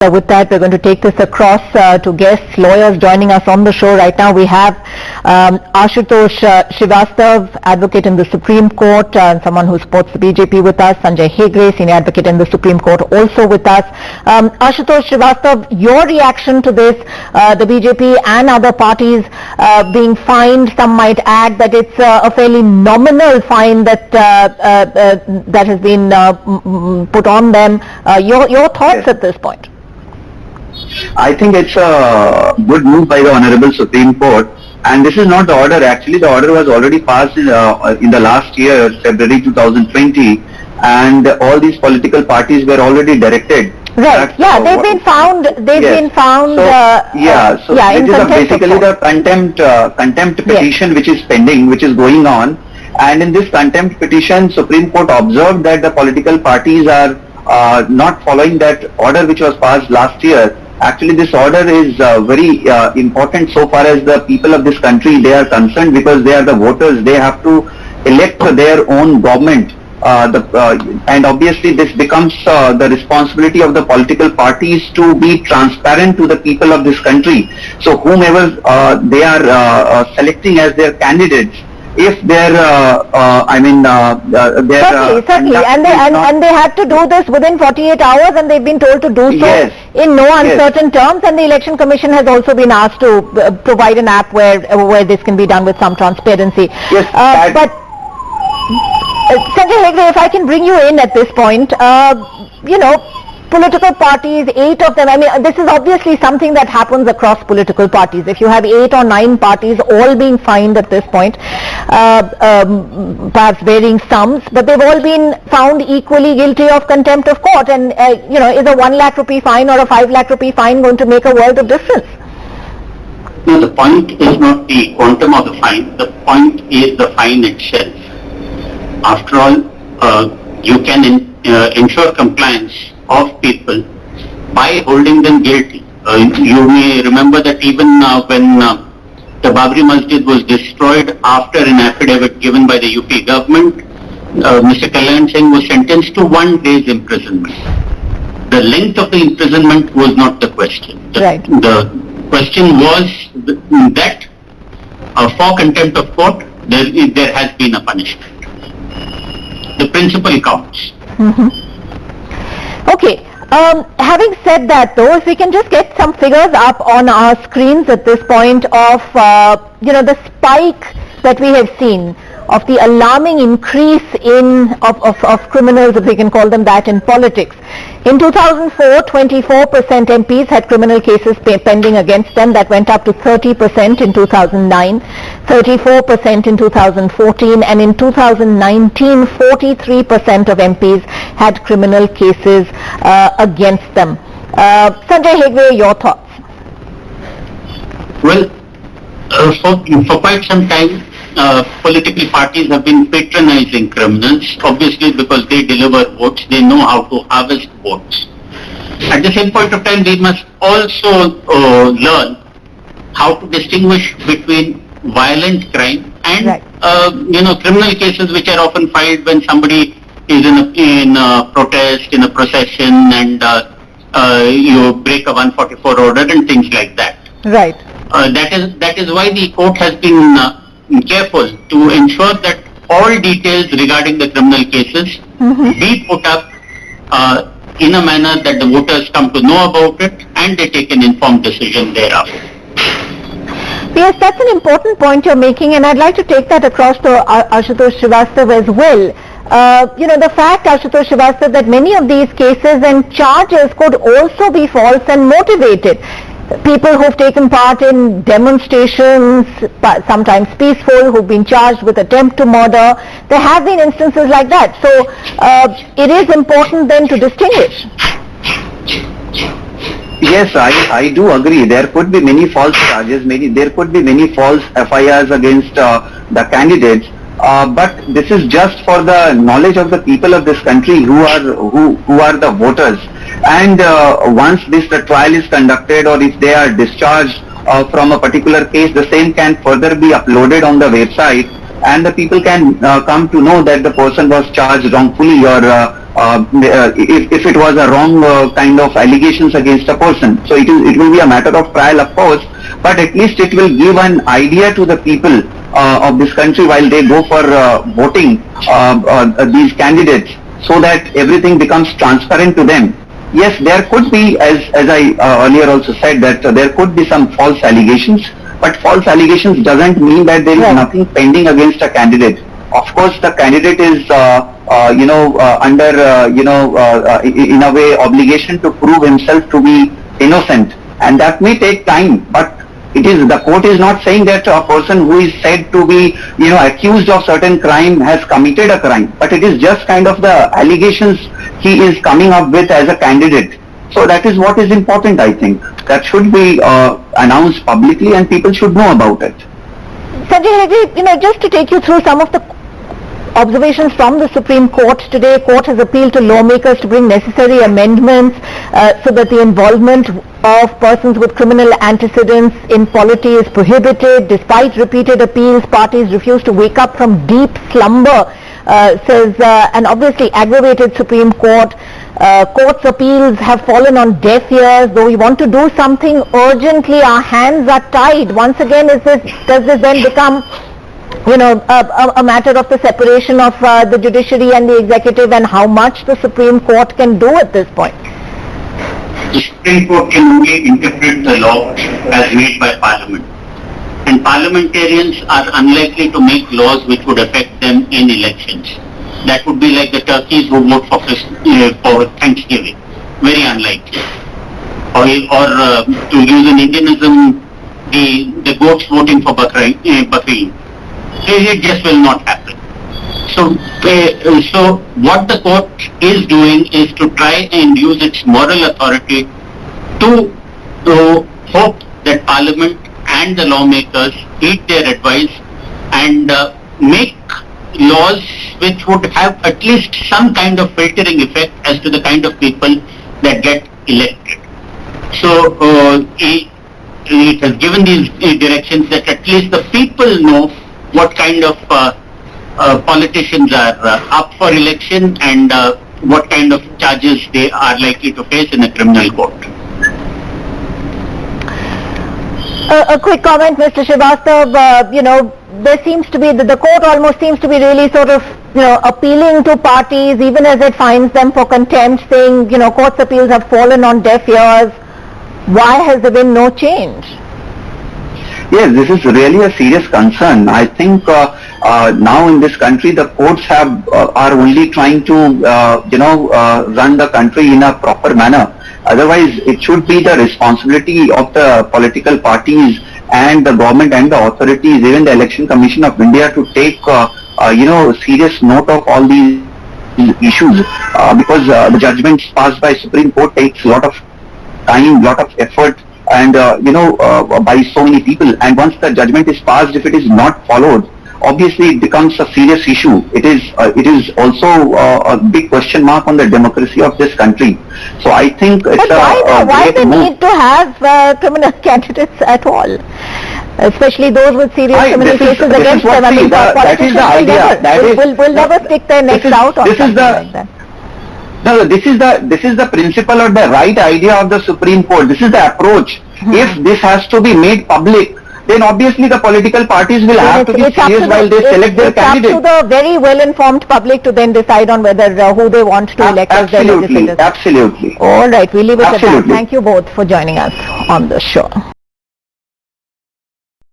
With that, we're going to take this across to guests, lawyers joining us on the show right now. We have Ashutosh Srivastav, advocate in the Supreme Court, and someone who supports the BJP with us. Sanjay Hegde, senior advocate in the Supreme Court, also with us. Ashutosh Srivastav, your reaction to this, the BJP and other parties being fined. Some might add that it's a fairly nominal fine that that has been put on them. Your thoughts at this point? I think it's a good move by the Honorable Supreme Court, and this is not the order. Actually, the order was already passed in the last year, February 2020, and all these political parties were already directed. Right. Yeah, they've been found. They've been found. So it is basically the contempt petition which is pending, which is going on, and in this contempt petition, Supreme Court observed that the political parties are not following that order which was passed last year. Actually, this order is very important so far as the people of this country they are concerned, because they are the voters. They have to elect their own government, and obviously this becomes the responsibility of the political parties to be transparent to the people of this country. So whomever they are selecting as their candidates, if they're, certainly, and they had to do this within 48 hours, and they've been told to do so in no uncertain terms. And the Election Commission has also been asked to provide an app where this can be done with some transparency. But Sanjay Hegde, if I can bring you in at this point, political parties, 8 of them, I mean, this is obviously something that happens across political parties. If you have 8 or 9 parties all being fined at this point, perhaps varying sums, but they've all been found equally guilty of contempt of court. And, is a 1 lakh rupee fine or a 5 lakh rupee fine going to make a world of difference? No, the point is not the quantum of the fine. The point is the fine itself. After all, you can ensure compliance of people by holding them guilty. You may remember that even when the Babri Masjid was destroyed after an affidavit given by the UP government, Mr. Kalyan Singh was sentenced to 1 day's imprisonment. The length of the imprisonment was not the question. The question was that for contempt of court, there has been a punishment. The principle counts. Okay. Having said that, though, if we can just get some figures up on our screens at this point of, the spike that we have seen, of the alarming increase of criminals, if we can call them that, in politics. In 2004, 24% MPs had criminal cases pending against them. That went up to 30% in 2009, 34% in 2014, and in 2019, 43% of MPs had criminal cases against them. Sanjay Hegde, your thoughts? Well, for quite some time, political parties have been patronizing criminals, obviously because they deliver votes, they know how to harvest votes. At the same point of time, we must also learn how to distinguish between violent crime and criminal cases which are often filed when somebody is in a protest, in a procession, and you break a 144 order and things like that. Right. That is why the court has been careful to ensure that all details regarding the criminal cases be put up in a manner that the voters come to know about it and they take an informed decision thereafter. Yes, that's an important point you're making, and I'd like to take that across to Ashutosh Srivastav as well. The fact, Ashutosh Srivastav, that many of these cases and charges could also be false and motivated. People who've taken part in demonstrations, sometimes peaceful, who've been charged with attempt to murder. There have been instances like that. So it is important then to distinguish. Yes, I do agree. There could be many false charges, there could be many false FIRs against the candidates. But this is just for the knowledge of the people of this country who are the voters. And once the trial is conducted, or if they are discharged from a particular case, the same can further be uploaded on the website, and the people can come to know that the person was charged wrongfully, or if it was a wrong kind of allegations against a person. So it will be a matter of trial, of course, but at least it will give an idea to the people of this country while they go for voting these candidates, so that everything becomes transparent to them. Yes, there could be, as I earlier also said, that there could be some false allegations, but false allegations doesn't mean that there is nothing pending against a candidate. Of course, the candidate is, under, in a way, obligation to prove himself to be innocent, and that may take time. But the court is not saying that a person who is said to be, accused of certain crime has committed a crime, but it is just kind of the allegations he is coming up with as a candidate. So that is what is important, I think. That should be announced publicly and people should know about it. Sanjay Hegde, just to take you through some of the observations from the Supreme Court today. Court has appealed to lawmakers to bring necessary amendments so that the involvement of persons with criminal antecedents in polity is prohibited. Despite repeated appeals, parties refuse to wake up from deep slumber, says an obviously aggravated Supreme Court. Court's appeals have fallen on deaf ears. Though we want to do something urgently, our hands are tied. Once again, does this then become a matter of the separation of the judiciary and the executive, and how much the Supreme Court can do at this point? The Supreme Court can only interpret the law as made by Parliament. And parliamentarians are unlikely to make laws which would affect them in elections. That would be like the turkeys who vote for Thanksgiving. Very unlikely. Or to use an Indianism, the goats voting for Bakri. It just will not happen. So what the court is doing is to try and use its moral authority to hope that Parliament and the lawmakers heed their advice and make laws which would have at least some kind of filtering effect as to the kind of people that get elected. So it has given these directions that at least the people know what kind of politicians are up for election and what kind of charges they are likely to face in a criminal court. A quick comment, Mr. Srivastava. There seems to be, the court almost seems to be really sort of, appealing to parties even as it finds them for contempt, saying, court's appeals have fallen on deaf ears. Why has there been no change? Yes, this is really a serious concern. I think now in this country the courts are only trying to run the country in a proper manner. Otherwise, it should be the responsibility of the political parties and the government and the authorities, even the Election Commission of India, to take serious note of all these issues, because the judgments passed by Supreme Court takes a lot of time, lot of effort, and by so many people. And once the judgment is passed, if it is not followed, obviously it becomes a serious issue. It is also a big question mark on the democracy of this country. So I think it's why the need to have criminal candidates at all, especially those with serious criminal cases against them? I mean, that is the idea. Will never stick their necks out on something like that. No, this is the principle or the right idea of the Supreme Court. This is the approach. If this has to be made public, then obviously the political parties will have to be serious while they select their candidate. It's up to the very well-informed public to then decide on whether who they want to elect as their legislators. Absolutely. All right, we leave it at that. Thank you both for joining us on the show.